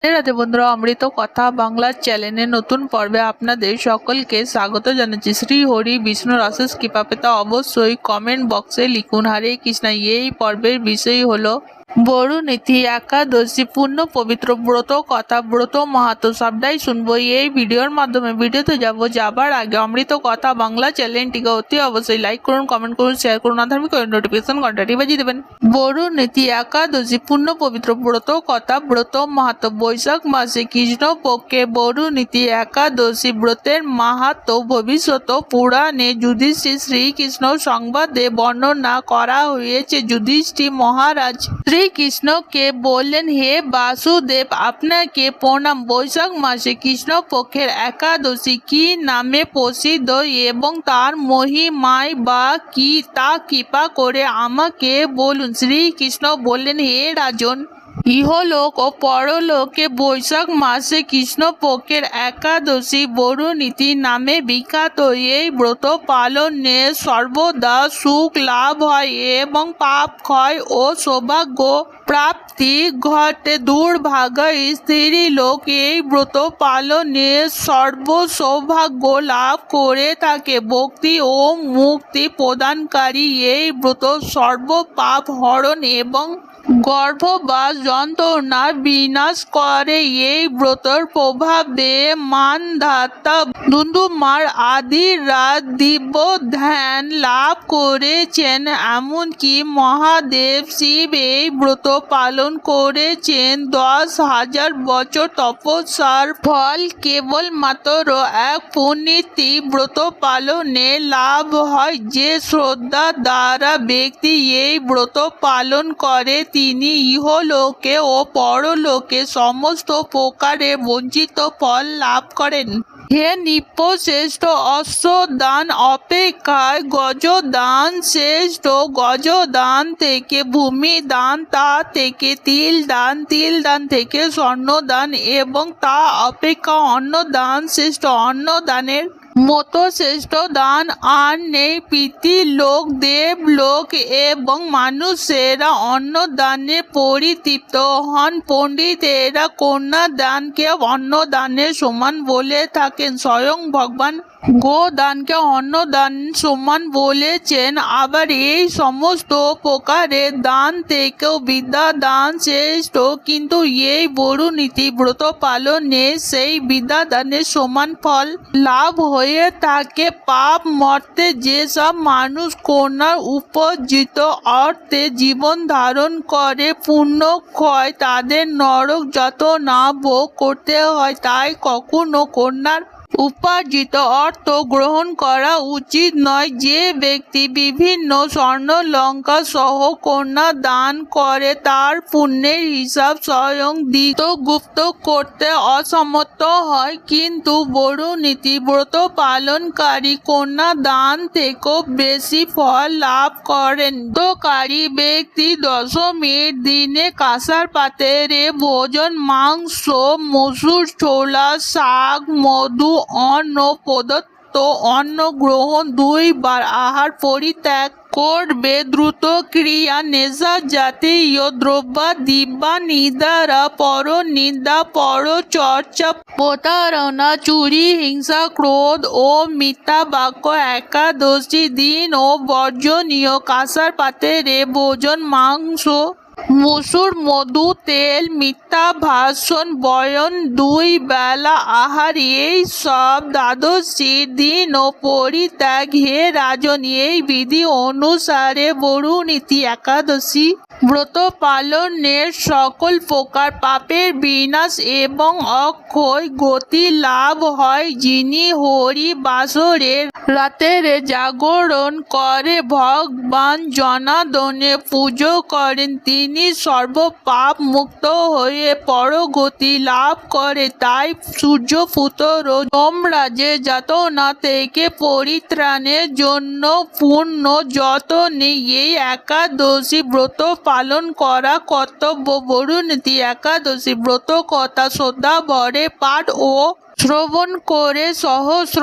রাধে বন্ধুরা, অমৃত কথা বাংলা চ্যানেলে নতুন পর্বে আপনাদের সকলকে স্বাগত জানাচ্ছি। শ্রী হরি বিষ্ণুর অশেষ কৃপা পেতে অবশ্যই কমেন্ট বক্সে লিখুন হরে কৃষ্ণ। এই পর্বের বিষয় হলো বরুণীতি একাদশী পূর্ণ পবিত্র ব্রত কথা, ব্রত মাহাত্ম্য সবটাই শুনবো এই ভিডিওর মাধ্যমে। ভিডিওতে যাবার আগে অমৃত কথা বাংলা চ্যানেলটিকে অতি অবশ্যই লাইক করুন, কমেন্ট করুন, শেয়ার করুন, আধার্মিক নোটিফিকেশন ঘন্টাটি বাজিয়ে দেবেন। বরুণীতি একাদশী পূর্ণ পবিত্র ব্রত কথা, ব্রত মাহাত্ম্য। বৈশাখ মাসে কৃষ্ণ পক্ষে বরুণীতি একাদশী ব্রতের মাহাত্ম্য ভবিষ্যৎ পুরাণে যুধিষ্ঠির শ্রীকৃষ্ণ সংবাদে বর্ণনা করা হয়েছে। যুধিষ্ঠির মহারাজ শ্রীকৃষ্ণকে বললেন, হে বাসুদেব, আপনাকে প্রণাম। বৈশাখ মাসে কৃষ্ণ পক্ষের একাদশী কি নামে প্রসিদ্ধ এবং তার মহিমায় বা কি তা কৃপা করে আমাকে বলুন। শ্রীকৃষ্ণ বললেন, হে রাজন, ইহলোক ও পরলোকে বৈশাখ মাসে কৃষ্ণপক্ষের একাদশী বরুণীতি নামে বিখ্যাত। এই ব্রত পালনে সর্বদা সুখ লাভ হয় এবং পাপ ক্ষয় ও সৌভাগ্য প্রাপ্তি ঘটে। দুর্ভাগা স্ত্রী লোক এই ব্রত পালনে সর্বসৌভাগ্য লাভ করে থাকে। ভক্তি ও মুক্তি প্রদানকারী এই ব্রত সর্বপাপ হরণ এবং গর্ভবাস যন্ত্রণা বিনাশ করে। এই ব্রতর প্রভাবে মানধাতা ধুন্ধুমার আদিরা দিব্য ধ্যান লাভ করেছেন। এমনকি মহাদেব শিব এই ব্রত পালন করেছেন। 10,000 বছর তপস্যার ফল কেবলমাত্র এক পুণ্যিতি ব্রত পালনে লাভ হয়। যে শ্রদ্ধা দ্বারা ব্যক্তি এই ব্রত পালন করে তিনি ইহলোকে ও পরলোকে সমস্ত প্রকারে বঞ্চিত ফল লাভ করেন। হে নিপশ্রেষ্ঠ, অশ্বদান অপেক্ষায় গজদান শ্রেষ্ঠ। গজদান থেকে ভূমি দান, তা থেকে তিল দান, তিল দান থেকে স্বর্ণদান এবং তা অপেক্ষা অন্নদান শ্রেষ্ঠ। অন্নদানের মতো শ্রেষ্ঠ দান আর নেই। পিতৃলোক, দেবলোক এবং মানুষেরা অন্নদানে পরিতৃপ্ত হন। পণ্ডিতেরা কন্যাদানকে অন্নদানের সমান বলে থাকেন। স্বয়ং ভগবান গোদানকে অন্নদান সমান বলেছেন। আবার এই সমস্ত প্রকারের দান থেকেও বিদ্যা দান শ্রেষ্ঠ। কিন্তু এই বরুণীতি ব্রত পালনে সেই বিদ্যা দানের সমান ফল লাভ হয়ে থাকে। পাপ মর্তে যেসব মানুষ কন্যার উপার্জিত অর্থে জীবন ধারণ করে, পুণ্য ক্ষয় তাদের নরক যাতনা ভোগ করতে হয়। তাই কখনো কন্যার উপার্জিত অর্থ গ্রহণ করা উচিত নয়। যে ব্যক্তি বিভিন্ন স্বর্ণলঙ্কা সহ কন্যা দান করে তার পুণ্যের হিসাব স্বয়ং গুপ্ত করতে অসমর্থ হয়। কিন্তু বরুণীতি ব্রত পালনকারী কন্যা দান থেকেও বেশি ফল লাভ করেন। ব্রতকারী ব্যক্তি দশমীর দিনে কাঁসার পাত্রে ভোজন, মাংস, মসুর, ছোলা, শাক, মধু, অন্ন প্রদত্ত অন্ন গ্রহণ, 2 বার আহার পরিত্যাগ করবে। দ্রুত ক্রিয়া, নেশা জাতীয় দ্রব্য, দিব্যা নিদ্রা, পর নিন্দা, পর চর্চা, প্রতারণা, চুরি, হিংসা, ক্রোধ ও মিথ্যা বাক্য একাদশী দিন ও বর্জনীয়। কাঁসার পাত্রে ভোজন, মাংস, মসুর, মধু, তেল, মিথ্যা ভাষণ, বয়ন, 2 বেলা আহার এই সব দ্বাদশীর দিন ও পরিত্যাগ। হে রাজন, এই বিধি অনুসারে বরুণীতি একাদশী ব্রত পালনের সকল প্রকার পাপের বিনাশ এবং অক্ষয় গতি লাভ হয়। যিনি হরি বাসরের রাতের জাগরণ করে ভগবান জনার্দনের পুজো করেন, তিনি সর্বপাপ মুক্ত হয়ে পরগতি লাভ করে। তাই সূর্যপুত্র যমরাজের যাতনা থেকে পরিত্রাণের জন্য পূর্ণ যতনে এই একাদশী ব্রত পালন করা কর্তব্য। বরুণীতি একাদশী ব্রত কথা শ্রদ্ধা ভরে পাঠ ও শ্রবণ করে সহস্র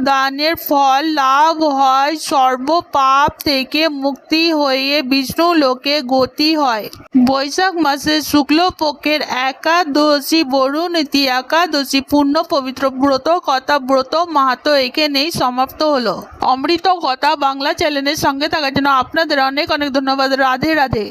দানের ফল লাভ হয়, সর্বপাপ থেকে মুক্তি হয়ে বিষ্ণু লোকে গতি হয়। বৈশাখ মাসের শুক্লপক্ষের একাদশী বরুণীতি একাদশী পূর্ণ পবিত্র ব্রত কথা ব্রত মাহাত্ম্য এখানেই সমাপ্ত হলো। অমৃত কথা বাংলা চ্যানেলের সঙ্গে থাকার জন্য আপনাদের অনেক অনেক ধন্যবাদ। রাধে রাধে।